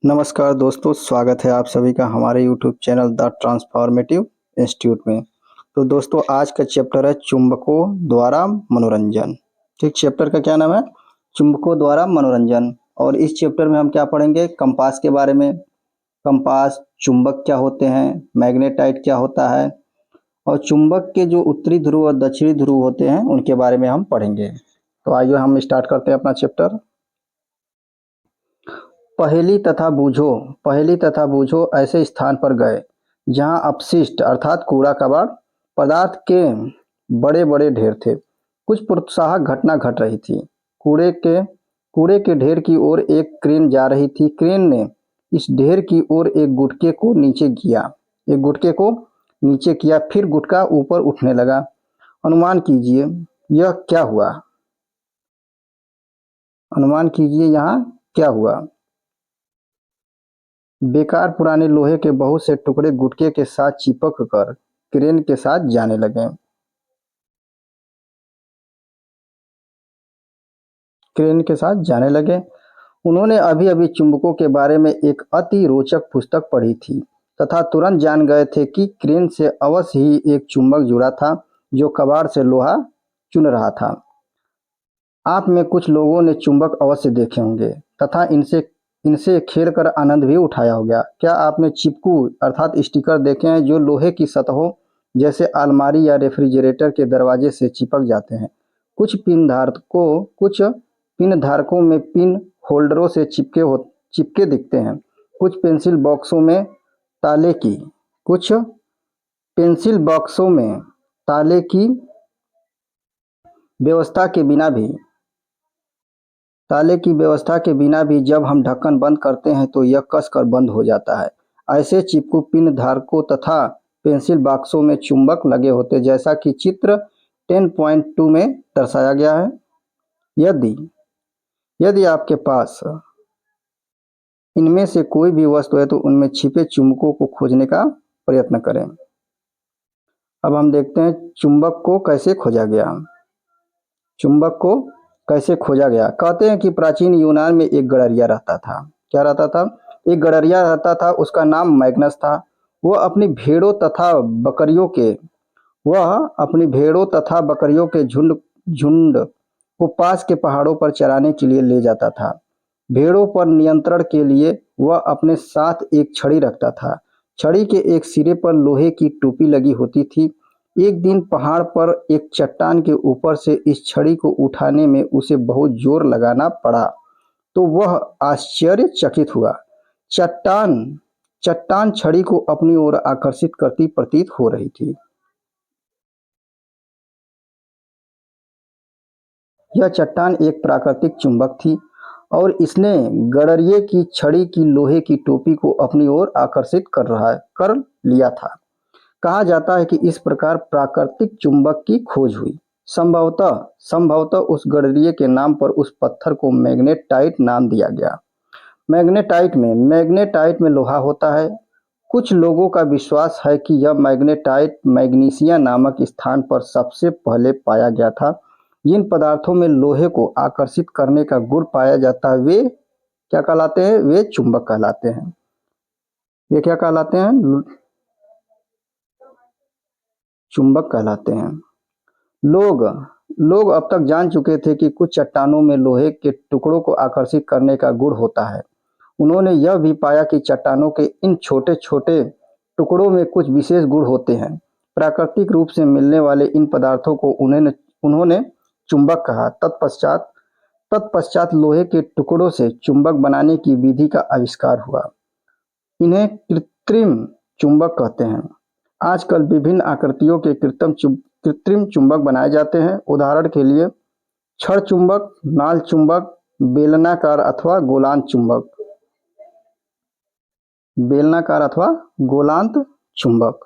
नमस्कार दोस्तों, स्वागत है आप सभी का हमारे YouTube channel the transformative institute में। तो दोस्तों, आज का चैप्टर है चुंबकों द्वारा मनोरंजन। ठीक, चैप्टर का क्या नाम है? चुंबकों द्वारा मनोरंजन। और इस चैप्टर में हम क्या पढ़ेंगे? कंपास के बारे में। कंपास, चुंबक क्या होते हैं, मैग्नेटाइट क्या होता है, और चुंबक के जो उत्तरी ध्रुव और दक्षिणी ध्रुव होते हैं उनके बारे में हम पढ़ेंगे। तो आइए हम स्टार्ट करते हैं अपना चैप्टर। पहेली तथा बूझो ऐसे स्थान पर गए जहां अपशिष्ट अर्थात कूड़ा कबाड़ पदार्थ के बड़े बड़े ढेर थे। कुछ प्रोत्साहक घटना घट रही थी। कूड़े के कूड़े के ढेर की ओर एक क्रेन जा रही थी। क्रेन ने इस ढेर की ओर एक गुटके को नीचे किया, फिर गुटका ऊपर उठने लगा। अनुमान कीजिए यह क्या हुआ। अनुमान कीजिए यहाँ क्या हुआ। बेकार पुराने लोहे के बहुत से टुकड़े गुटके के साथ चिपक कर क्रेन के साथ जाने लगे। क्रेन के साथ जाने लगे। उन्होंने अभी अभी चुंबकों के बारे में एक अति रोचक पुस्तक पढ़ी थी तथा तुरंत जान गए थे कि क्रेन से अवश्य ही एक चुंबक जुड़ा था जो कबाड़ से लोहा चुन रहा था। आप में कुछ लोगों ने चुंबक अवश्य देखे होंगे तथा इनसे इनसे खेल कर आनंद भी उठाया होगा। क्या आपने चिपकू अर्थात स्टिकर देखे हैं जो लोहे की सतहों जैसे अलमारी या रेफ्रिजरेटर के दरवाजे से चिपक जाते हैं? कुछ पिन धारकों में पिन होल्डरों से चिपके दिखते हैं। कुछ पेंसिल बॉक्सों में ताले की कुछ पेंसिल बॉक्सों में ताले की व्यवस्था के बिना भी ताले की व्यवस्था के बिना भी जब हम ढक्कन बंद करते हैं तो यह कसकर बंद हो जाता है। ऐसे चिपकू पिन धारकों तथा पेंसिल बॉक्सों में चुंबक लगे होते जैसा कि चित्र 10.2 में दर्शाया गया है। यदि यदि आपके पास इनमें से कोई भी वस्तु है तो उनमें छिपे चुंबकों को खोजने का प्रयत्न करें। अब हम देखते हैं चुंबक को कैसे खोजा गया। चुंबक को कैसे खोजा गया? कहते हैं कि प्राचीन यूनान में एक गड़रिया रहता था। क्या रहता था? एक गड़रिया रहता था, उसका नाम मैग्नस था। वह अपनी भेड़ों तथा बकरियों के वह अपनी भेड़ों तथा बकरियों के झुंड झुंड को पास के पहाड़ों पर चराने के लिए ले जाता था। भेड़ों पर नियंत्रण के लिए वह अपने साथ एक छड़ी रखता था। छड़ी के एक सिरे पर लोहे की टोपी लगी होती थी। एक दिन पहाड़ पर एक चट्टान के ऊपर से इस छड़ी को उठाने में उसे बहुत जोर लगाना पड़ा तो वह आश्चर्यचकित हुआ। चट्टान चट्टान छड़ी को अपनी ओर आकर्षित करती प्रतीत हो रही थी। यह चट्टान एक प्राकृतिक चुंबक थी और इसने गड़रिये की छड़ी की लोहे की टोपी को अपनी ओर आकर्षित कर लिया था। कहा जाता है कि इस प्रकार प्राकृतिक चुंबक की खोज हुई। संभवतः संभवतः उस गड़रिये के नाम पर उस पत्थर को मैग्नेटाइट नाम दिया गया। मैग्नेटाइट में लोहा होता है। कुछ लोगों का विश्वास है कि यह मैग्नेटाइट मैग्नीशिया नामक स्थान पर सबसे पहले पाया गया था। जिन पदार्थों में लोहे को आकर्षित करने का गुण पाया जाता है वे क्या कहलाते हैं? वे चुंबक कहलाते हैं। वे क्या कहलाते हैं? चुंबक कहलाते हैं। लोग लोग अब तक जान चुके थे कि कुछ चट्टानों में लोहे के टुकड़ों को आकर्षित करने का गुण होता है। उन्होंने यह भी पाया कि चट्टानों के इन छोटे छोटे टुकड़ों में कुछ विशेष गुण होते हैं। प्राकृतिक रूप से मिलने वाले इन पदार्थों को उन्होंने चुंबक कहा। तत्पश्चात लोहे के टुकड़ों से चुंबक बनाने की विधि का आविष्कार हुआ। इन्हें कृत्रिम चुंबक कहते हैं। आजकल विभिन्न आकृतियों के कृत्रिम चुंबक बनाए जाते हैं। उदाहरण के लिए छड़ चुंबक, नाल चुंबक, बेलनाकार अथवा गोलांत चुंबक बेलनाकार अथवा गोलांत चुंबक।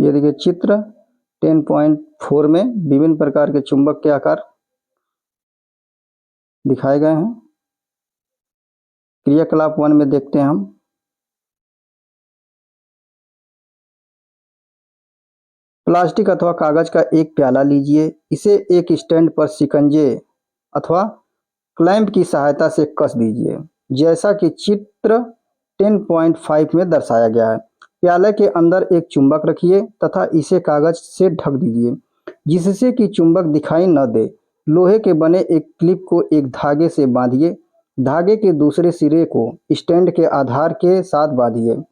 ये देखिए चित्र 10.4 में विभिन्न प्रकार के चुंबक के आकार दिखाए गए हैं। क्रियाकलाप 1 में देखते हैं हम। प्लास्टिक अथवा कागज का एक प्याला लीजिए, इसे एक स्टैंड पर शिकंजे अथवा क्लैंप की सहायता से कस दीजिए, जैसा कि चित्र 10.5 में दर्शाया गया है। प्याले के अंदर एक चुंबक रखिए तथा इसे कागज से ढक दीजिए, जिससे कि चुंबक दिखाई न दे। लोहे के बने एक क्लिप को एक धागे से बांधिए। धागे के दूसरे सिरे को स्टैंड के आधार के साथ बांधिए।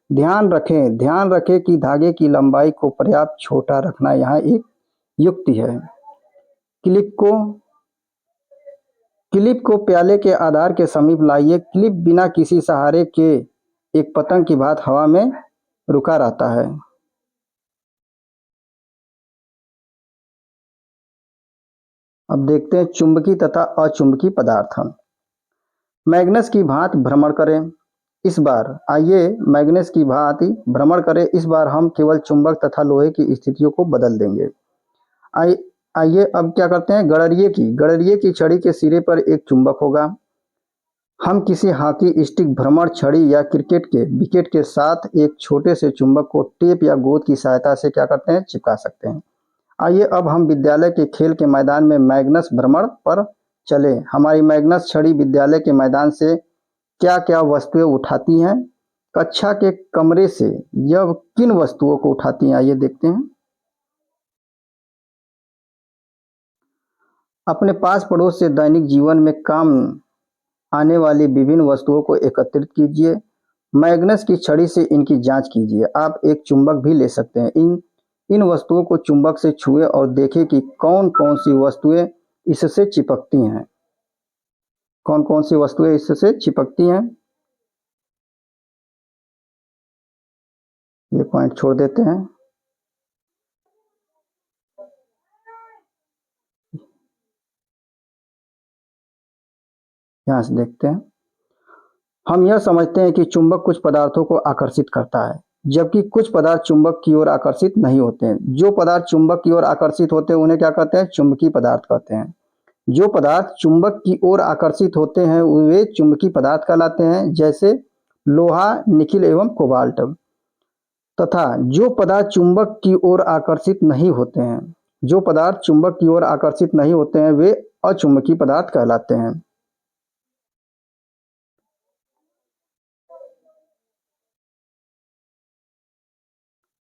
ध्यान रखें कि धागे की लंबाई को पर्याप्त छोटा रखना यहाँ एक युक्ति है। क्लिप को क्लिप को प्याले के आधार के समीप लाइए। क्लिप बिना किसी सहारे के एक पतंग की भांति हवा में रुका रहता है। अब देखते हैं चुंबकीय तथा अचुंबकीय पदार्थ। मैग्नेस की भांति भ्रमण करें। इस बार आइए मैग्नेस की भांति भ्रमण करें। इस बार हम केवल चुंबक तथा लोहे की स्थितियों को बदल देंगे। आइए अब क्या करते हैं, गड़रिये की छड़ी के सिरे पर एक चुंबक होगा। हम किसी हॉकी स्टिक, भ्रमण छड़ी या क्रिकेट के विकेट के साथ एक छोटे से चुंबक को टेप या गोंद की सहायता से क्या करते हैं, चिपका सकते हैं। आइए अब हम विद्यालय के खेल के मैदान में मैग्नेस भ्रमण पर चले। हमारी मैग्नेस छड़ी विद्यालय के मैदान से क्या क्या वस्तुएं उठाती हैं, कक्षा के कमरे से यह किन वस्तुओं को उठाती हैं, आइए देखते हैं। अपने पास पड़ोस से दैनिक जीवन में काम आने वाली विभिन्न वस्तुओं को एकत्रित कीजिए। मैग्नेस की छड़ी से इनकी जांच कीजिए। आप एक चुंबक भी ले सकते हैं। इन वस्तुओं को चुंबक से छुएं और देखें कि कौन कौन सी वस्तुएं इससे चिपकती हैं। कौन कौन सी वस्तुएं इससे चिपकती हैं, ये पॉइंट छोड़ देते हैं। यहाँ से देखते हैं। हम यह समझते हैं कि चुंबक कुछ पदार्थों को आकर्षित करता है, जबकि कुछ पदार्थ चुंबक की ओर आकर्षित नहीं होते हैं। जो पदार्थ चुंबक की ओर आकर्षित होते हैं उन्हें क्या कहते हैं, चुंबकीय पदार्थ कहते हैं। जो पदार्थ चुंबक की ओर आकर्षित होते हैं वे चुंबकीय पदार्थ कहलाते हैं, जैसे लोहा, निकिल एवं कोबाल्ट। तथा जो पदार्थ चुंबक की ओर आकर्षित नहीं होते हैं, वे अचुंबकीय पदार्थ कहलाते हैं।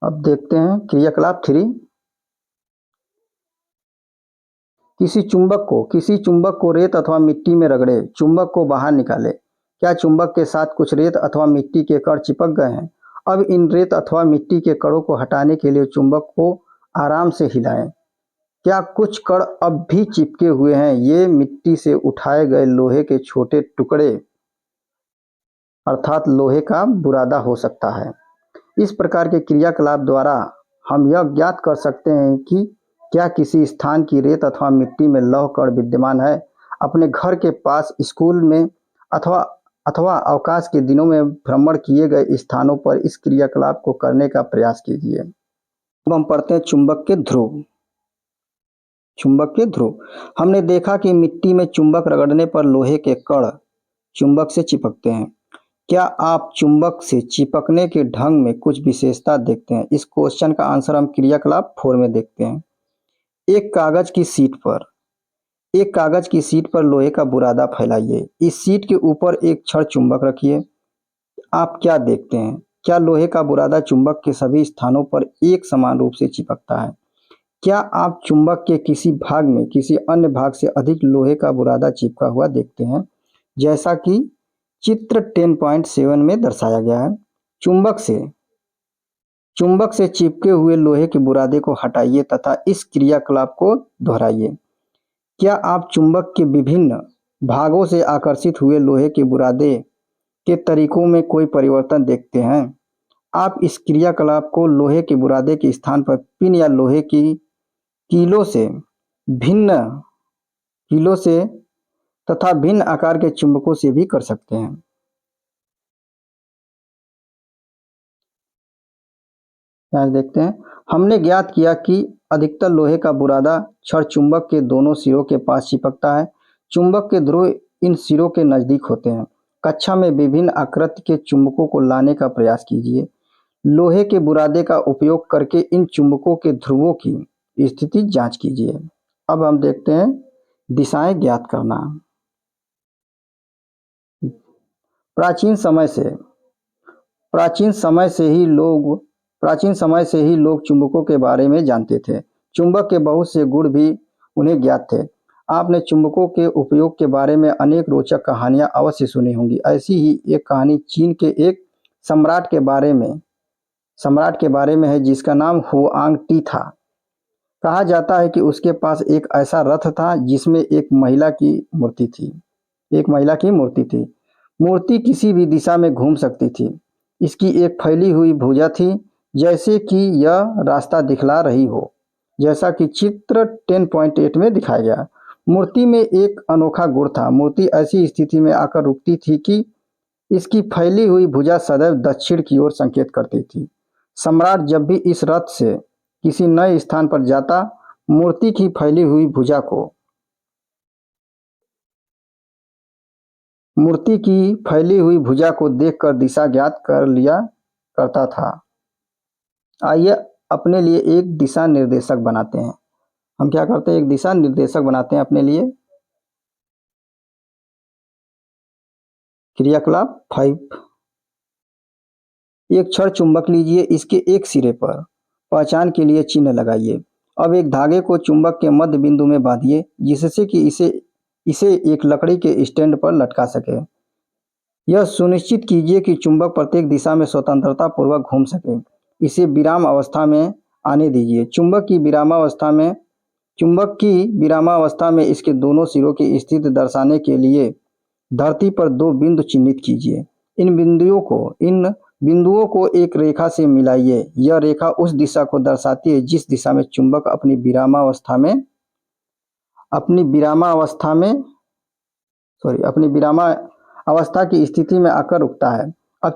अब देखते हैं क्रियाकलाप 3। किसी चुंबक को रेत अथवा मिट्टी में रगड़े, चुंबक को बाहर निकाले। क्या चुंबक के साथ कुछ रेत अथवा मिट्टी के कण चिपक गए हैं? अब इन रेत अथवा मिट्टी के कणों को हटाने के लिए चुंबक को आराम से हिलाएं। क्या कुछ कण अब भी चिपके हुए हैं? ये मिट्टी से उठाए गए लोहे के छोटे टुकड़े अर्थात लोहे का बुरादा हो सकता है। इस प्रकार के क्रियाकलाप द्वारा हम यह ज्ञात कर सकते हैं कि क्या किसी स्थान की रेत अथवा मिट्टी में लौह कण विद्यमान है। अपने घर के पास, स्कूल में अथवा अवकाश के दिनों में भ्रमण किए गए स्थानों पर इस क्रियाकलाप को करने का प्रयास कीजिए। अब हम पढ़ते हैं चुंबक के ध्रुव। हमने देखा कि मिट्टी में चुंबक रगड़ने पर लोहे के कण चुंबक से चिपकते हैं। क्या आप चुंबक से चिपकने के ढंग में कुछ विशेषता देखते हैं? इस क्वेश्चन का आंसर हम क्रियाकलाप 4 में देखते हैं। एक कागज की शीट पर लोहे का बुरादा फैलाइए। इस शीट के ऊपर एक छड़ चुंबक रखिए। आप क्या देखते हैं? क्या लोहे का बुरादा चुंबक के सभी स्थानों पर एक समान रूप से चिपकता है? क्या आप चुंबक के किसी भाग में किसी अन्य भाग से अधिक लोहे का बुरादा चिपका हुआ देखते हैं, जैसा कि चित्र 10.7 में दर्शाया गया है? चुंबक से चिपके हुए लोहे के बुरादे को हटाइए तथा इस क्रियाकलाप को दोहराइए। क्या आप चुंबक के विभिन्न भागों से आकर्षित हुए लोहे के बुरादे के तरीकों में कोई परिवर्तन देखते हैं? आप इस क्रियाकलाप को लोहे के बुरादे के स्थान पर पिन या लोहे की कीलों से तथा भिन्न आकार के चुंबकों से भी कर सकते हैं। यहाँ देखते हैं। हमने ज्ञात किया कि अधिकतर लोहे का बुरादा छड़ चुंबक के दोनों सिरों के पास चिपकता है। चुंबक के ध्रुव इन सिरों के नजदीक होते हैं। कक्षा में विभिन्न आकृति के चुंबकों को लाने का प्रयास कीजिए। लोहे के बुरादे का उपयोग करके इन चुंबकों के ध्रुवों की स्थिति जांच कीजिए। अब हम देखते हैं दिशाएं ज्ञात करना। प्राचीन समय से प्राचीन समय से ही लोग प्राचीन समय से ही लोग चुंबकों के बारे में जानते थे। चुंबक के बहुत से गुण भी उन्हें ज्ञात थे। आपने चुंबकों के उपयोग के बारे में अनेक रोचक कहानियां अवश्य सुनी होंगी। ऐसी ही एक कहानी चीन के एक सम्राट के बारे में है जिसका नाम हुआंग टी था। कहा जाता है कि उसके पास एक ऐसा रथ था जिसमें एक महिला की मूर्ति थी। मूर्ति किसी भी दिशा में घूम सकती थी। इसकी एक फैली हुई भुजा थी, जैसे कि यह रास्ता दिखला रही हो, जैसा कि चित्र 10.8 में दिखाया गया। मूर्ति में एक अनोखा गुण था। मूर्ति ऐसी स्थिति में आकर रुकती थी कि इसकी फैली हुई भुजा सदैव दक्षिण की ओर संकेत करती थी। सम्राट जब भी इस रथ से किसी नए स्थान पर जाता, मूर्ति की फैली हुई भुजा को देखकर दिशा ज्ञात कर लिया करता था। आइए अपने लिए एक दिशा निर्देशक बनाते हैं। हम क्या करते हैं, एक दिशा निर्देशक बनाते हैं अपने लिए। क्रियाकलाप 5। एक छड़ चुंबक लीजिए, इसके एक सिरे पर पहचान के लिए चिन्ह लगाइए। अब एक धागे को चुंबक के मध्य बिंदु में बांधिए, जिससे कि इसे एक लकड़ी के स्टैंड पर लटका सके। यह सुनिश्चित कीजिए कि चुंबक प्रत्येक दिशा में स्वतंत्रता पूर्वक घूम सके। इसे विराम अवस्था में आने दीजिए। चुंबक की विरामावस्था में इसके दोनों सिरों की स्थिति दर्शाने के लिए धरती पर 2 बिंदु चिन्हित कीजिए। इन बिंदुओं को एक रेखा से मिलाइए। यह रेखा उस दिशा को दर्शाती है जिस दिशा में चुंबक अपनी विरामावस्था की स्थिति में आकर रुकता है। अब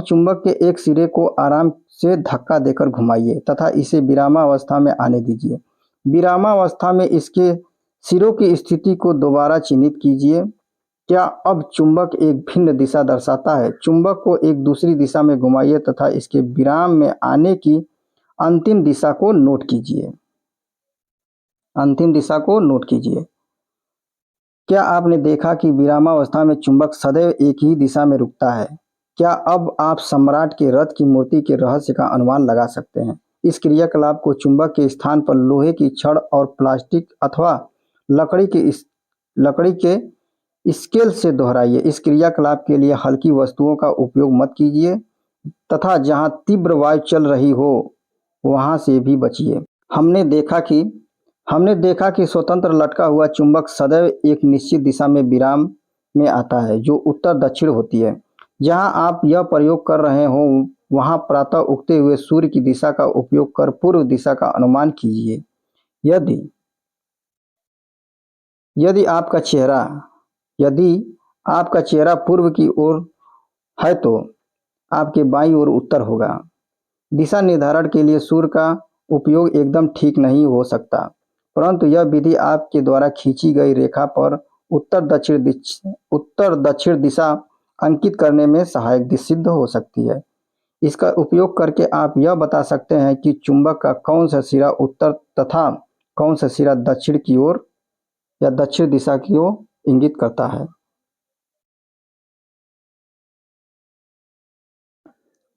चुंबक के एक सिरे को आराम से धक्का देकर घुमाइए तथा इसे विरामावस्था में आने दीजिए। विरामावस्था में इसके सिरों की स्थिति को दोबारा चिन्हित कीजिए। क्या अब चुंबक एक भिन्न दिशा दर्शाता है? चुंबक को एक दूसरी दिशा में घुमाइए तथा इसके विराम में आने की अंतिम दिशा को नोट कीजिए। क्या आपने देखा कि विरामावस्था में चुंबक सदैव एक ही दिशा में रुकता है? क्या अब आप सम्राट के रथ की मूर्ति के रहस्य का अनुमान लगा सकते हैं? इस क्रियाकलाप को चुंबक के स्थान पर लोहे की छड़ और प्लास्टिक अथवा लकड़ी के स्केल से दोहराइए। इस क्रियाकलाप के लिए हल्की वस्तुओं का उपयोग मत कीजिए तथा जहां तीव्र वायु चल रही हो वहां से भी बचिए। हमने देखा कि स्वतंत्र लटका हुआ चुंबक सदैव एक निश्चित दिशा में विराम में आता है, जो उत्तर दक्षिण होती है। जहां आप यह प्रयोग कर रहे हो वहां प्रातः उगते हुए सूर्य की दिशा का उपयोग कर पूर्व दिशा का अनुमान कीजिए। यदि आपका चेहरा पूर्व की ओर है तो आपके बाईं ओर उत्तर होगा। दिशा निर्धारण के लिए सूर्य का उपयोग एकदम ठीक नहीं हो सकता, परंतु यह विधि आपके द्वारा खींची गई रेखा पर उत्तर दक्षिण दिशा अंकित करने में सहायक सिद्ध हो सकती है। इसका उपयोग करके आप यह बता सकते हैं कि चुंबक का कौन सा सिरा उत्तर तथा कौन सा सिरा दक्षिण की ओर या दक्षिण दिशा की ओर इंगित करता है।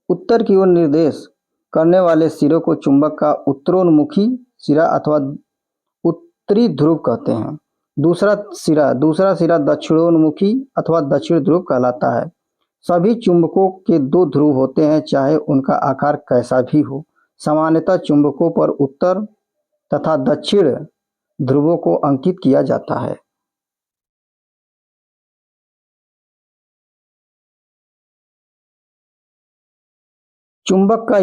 उत्तर की ओर निर्देश करने वाले सिरों को चुंबक का उत्तरोन्मुखी सिरा अथवा उत्तरी ध्रुव कहते हैं। दूसरा सिरा दक्षिणोन्मुखी अथवा दक्षिण ध्रुव कहलाता है। सभी चुंबकों के 2 ध्रुव होते हैं, चाहे उनका आकार कैसा भी हो। सामान्यतः चुंबकों पर उत्तर तथा दक्षिण ध्रुवों को अंकित किया जाता है। चुंबक का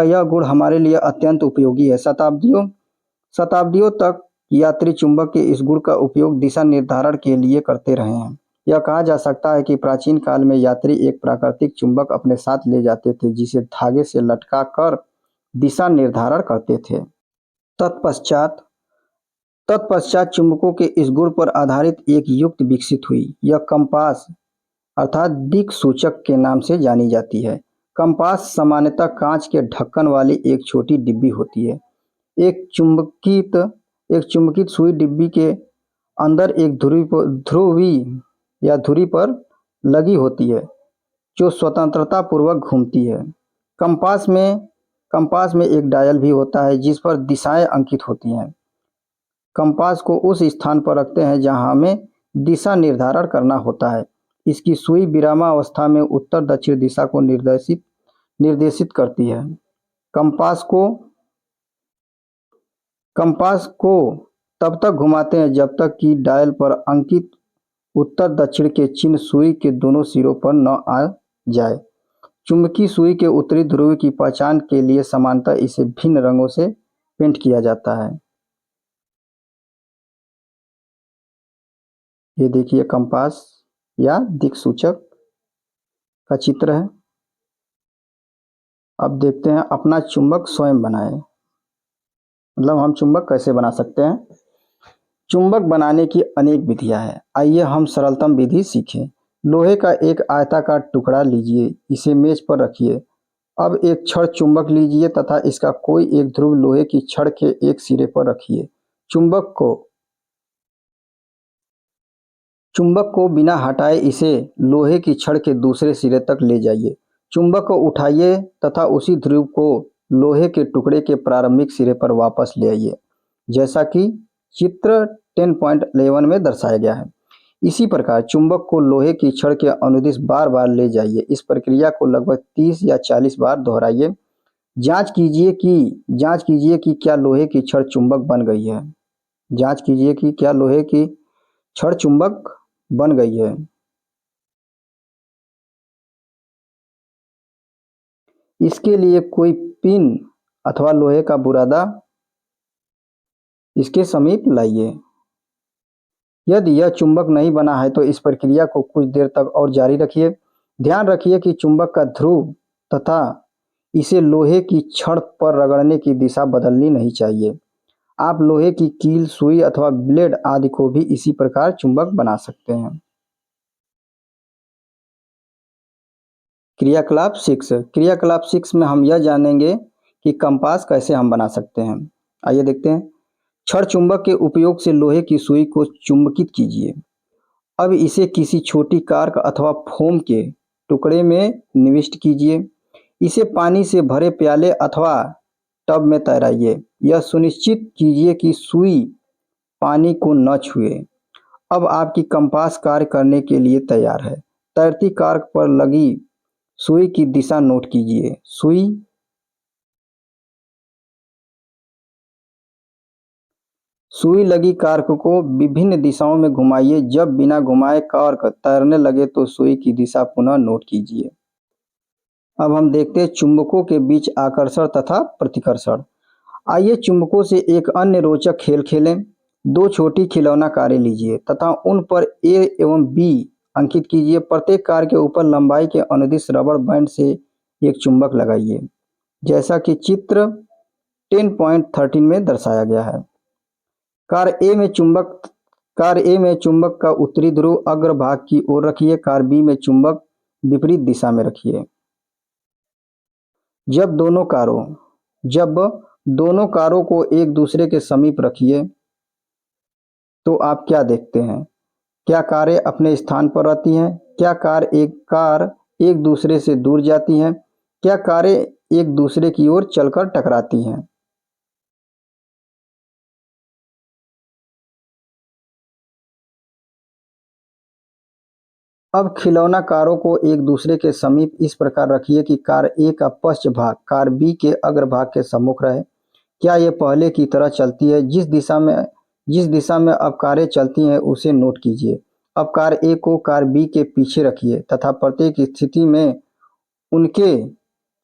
यह गुण हमारे लिए अत्यंत उपयोगी है। शताब्दियों तक यात्री चुंबक के इस गुण का उपयोग दिशा निर्धारण के लिए करते रहे हैं। यह कहा जा सकता है कि प्राचीन काल में यात्री एक प्राकृतिक चुंबक अपने साथ ले जाते थे, जिसे धागे से लटका कर दिशा निर्धारण करते थे। तत्पश्चात चुंबकों के इस गुण पर आधारित एक युक्ति विकसित हुई। यह कंपास अर्थात दिक्सूचक के नाम से जानी जाती है। कंपास सामान्यतः कांच के ढक्कन वाली एक छोटी डिब्बी होती है। एक चुंबकित सुई डिब्बी के अंदर एक धुरी पर लगी होती है जो स्वतंत्रता पूर्वक घूमती है। कंपास में कंपास में एक डायल भी होता है जिस पर दिशाएं अंकित होती हैं। कंपास को उस स्थान पर रखते हैं जहां हमें दिशा निर्धारण करना होता है। इसकी सुई विरामावस्था में उत्तर दक्षिण दिशा को निर्देशित करती है। कंपास को कंपास को तब तक घुमाते हैं जब तक कि डायल पर अंकित उत्तर दक्षिण के चिन्ह सुई के दोनों सिरों पर न आ जाए। चुंबकीय सुई के उत्तरी ध्रुव की पहचान के लिए सामान्यतः इसे भिन्न रंगों से पेंट किया जाता है। ये देखिए कंपास या दिक्सूचक का चित्र है। अब देखते हैं अपना चुंबक स्वयं बनाएं। मतलब हम चुंबक कैसे बना सकते हैं। चुंबक बनाने की अनेक विधियां हैं। आइए हम सरलतम विधि सीखें। लोहे का एक आयताकार टुकड़ा लीजिए, इसे मेज पर रखिए। अब एक छड़ चुंबक लीजिए तथा इसका कोई एक ध्रुव लोहे की छड़ के एक सिरे पर रखिए। चुंबक को चुंबक को बिना हटाए इसे लोहे की छड़ के दूसरे सिरे तक ले जाइए। चुंबक को उठाइए तथा उसी ध्रुव को लोहे के टुकड़े के प्रारंभिक सिरे पर वापस ले आइए, जैसा कि चित्र 10.11 में दर्शाया गया है। इसी प्रकार चुंबक को लोहे की छड़ के अनुदिश बार बार ले जाइए। इस प्रक्रिया को लगभग 30 या 40 बार दोहराइए। जांच कीजिए कि क्या लोहे की छड़ चुंबक बन गई है। जांच कीजिए कि क्या लोहे की छड़ चुंबक बन गई है। इसके लिए कोई पिन अथवा लोहे का बुरादा इसके समीप लाइए। यदि यह चुंबक नहीं बना है तो इस प्रक्रिया को कुछ देर तक और जारी रखिए। ध्यान रखिए कि चुंबक का ध्रुव तथा इसे लोहे की छड़ पर रगड़ने की दिशा बदलनी नहीं चाहिए। आप लोहे की कील, सुई अथवा ब्लेड आदि को भी इसी प्रकार चुंबक बना सकते हैं। क्रियाकलाप 6 में हम यह जानेंगे कि कंपास कैसे हम बना सकते हैं। आइए देखते हैं। छड़ चुंबक के उपयोग से लोहे की सुई को चुंबकित कीजिए। अब इसे किसी छोटी कार्क अथवा फोम के टुकड़े में निविष्ट कीजिए। इसे पानी से भरे प्याले अथवा टब में तैराइए। यह सुनिश्चित कीजिए कि सुई पानी को न छुए। अब आपकी कंपास कार्य करने के लिए तैयार है। तैरती कार्क पर लगी सुई की दिशा नोट कीजिए। सुई लगी कार्क को विभिन्न दिशाओं में घुमाइए। जब बिना घुमाए कार्क तैरने लगे तो सुई की दिशा पुनः नोट कीजिए। अब हम देखते हैं चुंबकों के बीच आकर्षण तथा प्रतिकर्षण। आइए चुंबकों से एक अन्य रोचक खेल खेलें। दो छोटी खिलौना कारें लीजिए तथा उन पर ए एवं बी अंकित कीजिए। प्रत्येक कार के ऊपर लंबाई के अनुदिश रबड़ बैंड से एक चुंबक लगाइए, जैसा कि चित्र 10.13 में दर्शाया गया है। कार ए में चुंबक का उत्तरी ध्रुव अग्रभाग की ओर रखिए। कार बी में चुंबक विपरीत दिशा में रखिए। जब दोनों कारों को एक दूसरे के समीप रखिए तो आप क्या देखते हैं। क्या कारें अपने स्थान पर रहती हैं? क्या कार एक दूसरे से दूर जाती हैं? क्या कारें एक दूसरे की ओर चलकर टकराती हैं? अब खिलौना कारों को एक दूसरे के समीप इस प्रकार रखिए कि कार ए का पश्च भाग कार बी के अग्रभाग के सम्मुख रहे। क्या ये पहले की तरह चलती है? जिस दिशा में अब कारें चलती हैं उसे नोट कीजिए। अब कार ए को कार बी के पीछे रखिए तथा प्रत्येक स्थिति में उनके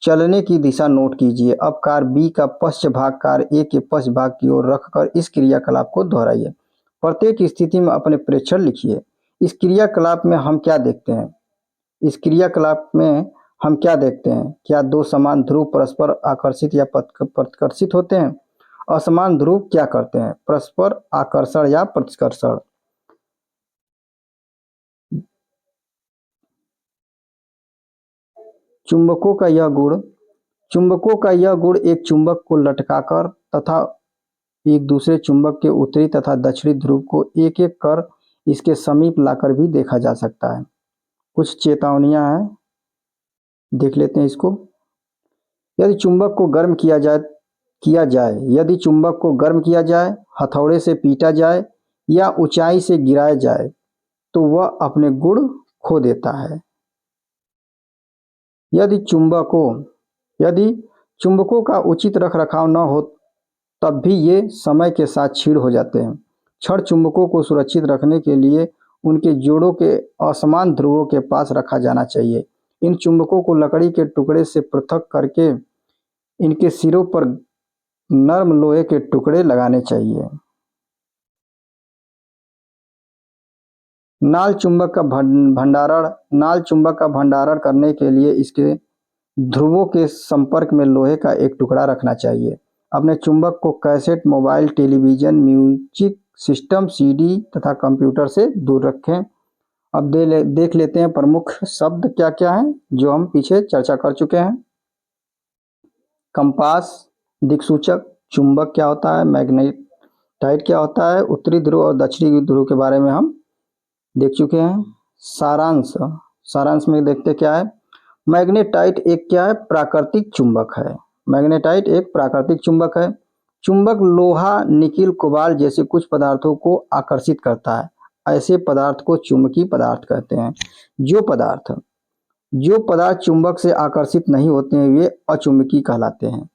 चलने की दिशा नोट कीजिए। अब कार बी का पश्च भाग कार ए के पश्च भाग की ओर रखकर इस क्रियाकलाप को दोहराइए। प्रत्येक स्थिति में अपने प्रेक्षण लिखिए। इस क्रियाकलाप में हम क्या देखते हैं? क्या दो समान ध्रुव परस्पर आकर्षित या प्रतिकर्षित होते हैं? असमान ध्रुव क्या करते हैं? परस्पर आकर्षण या प्रतिकर्षण। चुंबकों का यह गुण एक चुंबक को लटकाकर तथा एक दूसरे चुंबक के उत्तरी तथा दक्षिणी ध्रुव को एक एक कर इसके समीप लाकर भी देखा जा सकता है। कुछ चेतावनियां हैं, देख लेते हैं इसको। यदि चुंबक को गर्म किया जाए, हथौड़े से पीटा जाए या ऊंचाई से गिराया जाए तो वह अपने गुण खो देता है। यदि चुंबकों का उचित रखरखाव न हो तब भी ये समय के साथ क्षीण हो जाते हैं। छड़ चुंबकों को सुरक्षित रखने के लिए उनके जोड़ों के असमान ध्रुवों के पास रखा जाना चाहिए। इन चुंबकों को लकड़ी के टुकड़े से पृथक करके इनके सिरों पर नरम लोहे के टुकड़े लगाने चाहिए। नाल चुंबक का भंडारण करने के लिए इसके ध्रुवों के संपर्क में लोहे का एक टुकड़ा रखना चाहिए। अपने चुंबक को cassette, mobile, television, music system, CD तथा कंप्यूटर से दूर रखें। अब देख लेते हैं प्रमुख शब्द क्या क्या हैं जो हम पीछे चर्चा कर चुके हैं। कंपास दिक्सूचक, चुंबक क्या होता है, मैग्नेटाइट क्या होता है, उत्तरी ध्रुव और दक्षिणी ध्रुव के बारे में हम देख चुके हैं। सारांश में देखते क्या है। मैग्नेटाइट एक क्या है, प्राकृतिक चुंबक है। मैग्नेटाइट एक प्राकृतिक चुंबक है। चुंबक लोहा, निकिल, कोबाल्ट जैसे कुछ पदार्थों को आकर्षित करता है। ऐसे पदार्थ को चुंबकीय पदार्थ कहते हैं। जो पदार्थ चुंबक से आकर्षित नहीं होते हैं वे अचुंबकीय कहलाते हैं।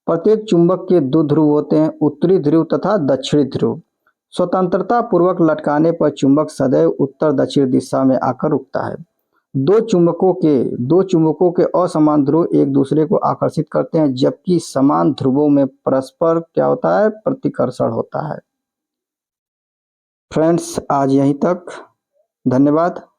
प्रत्येक चुंबक के दो ध्रुव होते हैं, उत्तरी ध्रुव तथा दक्षिणी ध्रुव। स्वतंत्रता पूर्वक लटकाने पर चुंबक सदैव उत्तर दक्षिण दिशा में आकर रुकता है। दो चुंबकों के असमान ध्रुव एक दूसरे को आकर्षित करते हैं, जबकि समान ध्रुवों में परस्पर क्या होता है, प्रतिकर्षण होता है। फ्रेंड्स, आज यहीं तक। धन्यवाद।